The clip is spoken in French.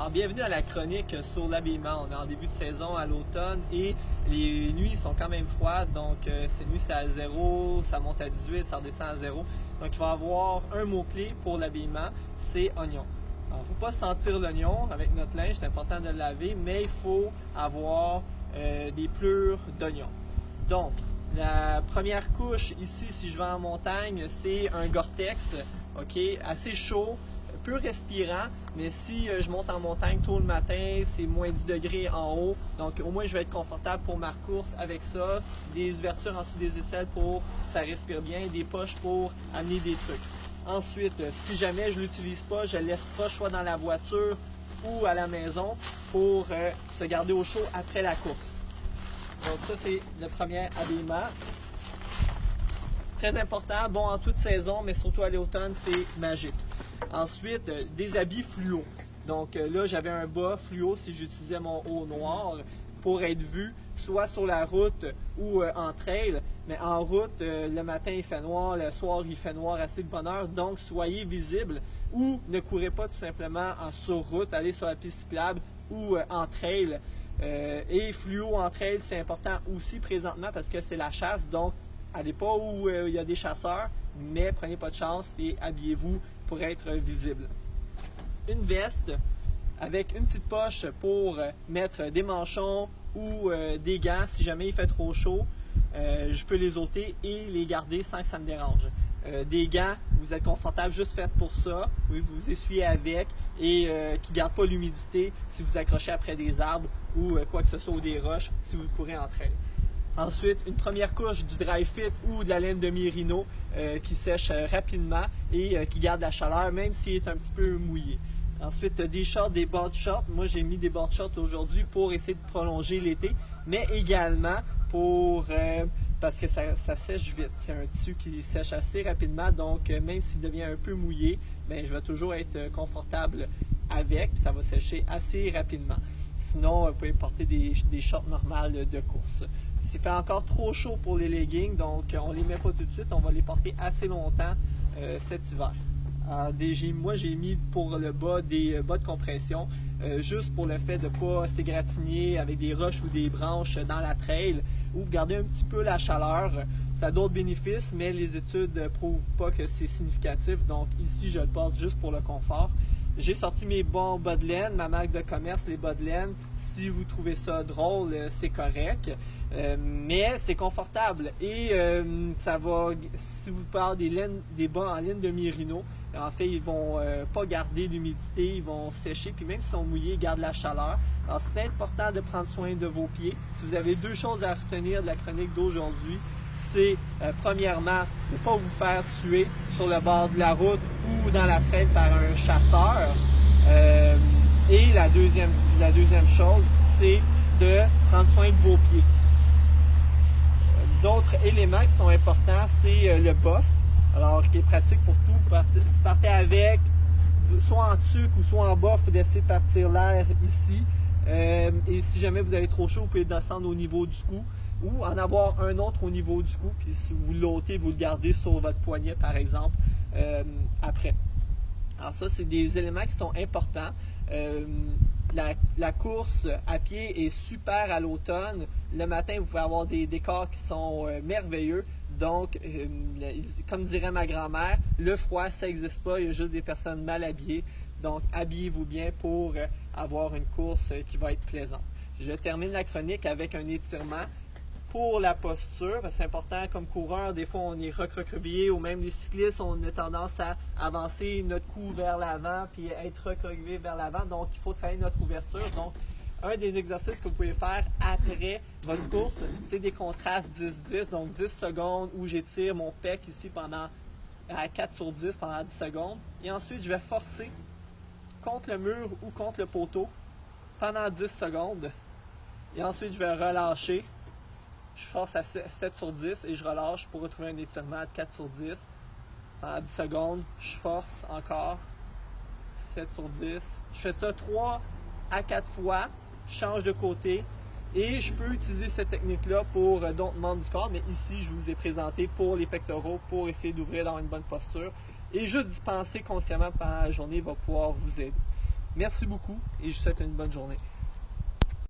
Alors, bienvenue à la chronique sur l'habillement. On est en début de saison à l'automne et les nuits sont quand même froides. Donc, ces nuits c'est à 0, ça monte à 18, ça redescend à 0. Donc, il va y avoir un mot-clé pour l'habillement, c'est oignon. Alors, il ne faut pas sentir l'oignon avec notre linge, c'est important de le laver, mais il faut avoir des plures d'oignon. Donc, la première couche ici, si je vais en montagne, c'est un Gore-Tex, assez chaud, peu respirant, mais si je monte en montagne tôt le matin, c'est moins 10 degrés en haut, donc au moins je vais être confortable pour ma course avec ça, des ouvertures en dessous des aisselles pour que ça respire bien, des poches pour amener des trucs. Ensuite, si jamais je ne l'utilise pas, je le laisse proche soit dans la voiture ou à la maison pour se garder au chaud après la course. Donc ça c'est le premier habillement. Très important, bon en toute saison, mais surtout à l'automne, c'est magique. Ensuite, des habits fluo. Donc là, j'avais un bas fluo si j'utilisais mon haut noir pour être vu soit sur la route ou en trail. Mais en route, le matin il fait noir, le soir il fait noir assez de bonne heure. Donc soyez visible ou ne courez pas tout simplement sur route, allez sur la piste cyclable ou en trail. Et fluo en trail, c'est important aussi présentement parce que c'est la chasse. Donc allez pas où il y a des chasseurs, mais prenez pas de chance et habillez-vous pour être visible. Une veste avec une petite poche pour mettre des manchons ou des gants si jamais il fait trop chaud. Je peux les ôter et les garder sans que ça me dérange. Des gants, vous êtes confortable, juste fait pour ça. Oui, vous essuyez avec et qui ne gardent pas l'humidité si vous accrochez après des arbres ou quoi que ce soit ou des roches si vous courez entre elles. Ensuite, une première couche du dry fit ou de la laine de Merino qui sèche rapidement et qui garde la chaleur même s'il est un petit peu mouillé. Ensuite, des shorts, des board shorts. Moi, j'ai mis des board shorts aujourd'hui pour essayer de prolonger l'été, mais également pour parce que ça sèche vite. C'est un tissu qui sèche assez rapidement, donc même s'il devient un peu mouillé, bien, je vais toujours être confortable avec. Ça va sécher assez rapidement. Sinon, vous pouvez porter des shorts normales de course. S'il fait encore trop chaud pour les leggings, donc on ne les met pas tout de suite, on va les porter assez longtemps cet hiver. Moi, j'ai mis pour le bas des bas de compression, juste pour le fait de ne pas s'égratigner avec des roches ou des branches dans la trail ou garder un petit peu la chaleur. Ça a d'autres bénéfices, mais les études ne prouvent pas que c'est significatif. Donc ici, je le porte juste pour le confort. J'ai sorti mes bons bas de laine, ma marque de commerce, les bas de laine. Si vous trouvez ça drôle, c'est correct. Mais c'est confortable. Et ça va, si vous parlez des bas en laine de Merino, en fait, ils vont pas garder l'humidité, ils vont sécher. Puis même s'ils sont mouillés, ils gardent la chaleur. Alors c'est important de prendre soin de vos pieds. Si vous avez deux choses à retenir de la chronique d'aujourd'hui, c'est premièrement de ne pas vous faire tuer sur le bord de la route ou dans la traite par un chasseur. Et la deuxième chose, c'est de prendre soin de vos pieds. D'autres éléments qui sont importants, c'est le boff, alors qui est pratique pour tout. Vous partez avec, soit en tuque ou soit en boff, vous laissez partir l'air ici. Et si jamais vous avez trop chaud, vous pouvez descendre au niveau du cou ou en avoir un autre au niveau du cou, puis si vous l'ôtez, vous le gardez sur votre poignet par exemple après. Alors ça, c'est des éléments qui sont importants. La course à pied est super à l'automne. Le matin, vous pouvez avoir des décors qui sont merveilleux. Donc, comme dirait ma grand-mère, le froid, ça n'existe pas. Il y a juste des personnes mal habillées. Donc, habillez-vous bien pour avoir une course qui va être plaisante. Je termine la chronique avec un étirement pour la posture, parce que c'est important comme coureur, des fois on est recroquevillé ou même les cyclistes, on a tendance à avancer notre cou vers l'avant puis être recroquevillé vers l'avant, donc il faut travailler notre ouverture. Donc un des exercices que vous pouvez faire après votre course, c'est des contrastes 10-10, donc 10 secondes où j'étire mon pec ici pendant à 4 sur 10 pendant 10 secondes, et ensuite je vais forcer contre le mur ou contre le poteau pendant 10 secondes, et ensuite je vais relâcher. Je force à 7 sur 10 et je relâche pour retrouver un étirement de 4 sur 10. Pendant 10 secondes, je force encore 7 sur 10. Je fais ça 3 à 4 fois. Je change de côté et je peux utiliser cette technique-là pour d'autres membres du corps. Mais ici, je vous ai présenté pour les pectoraux pour essayer d'ouvrir dans une bonne posture. Et juste d'y penser consciemment pendant la journée va pouvoir vous aider. Merci beaucoup et je vous souhaite une bonne journée.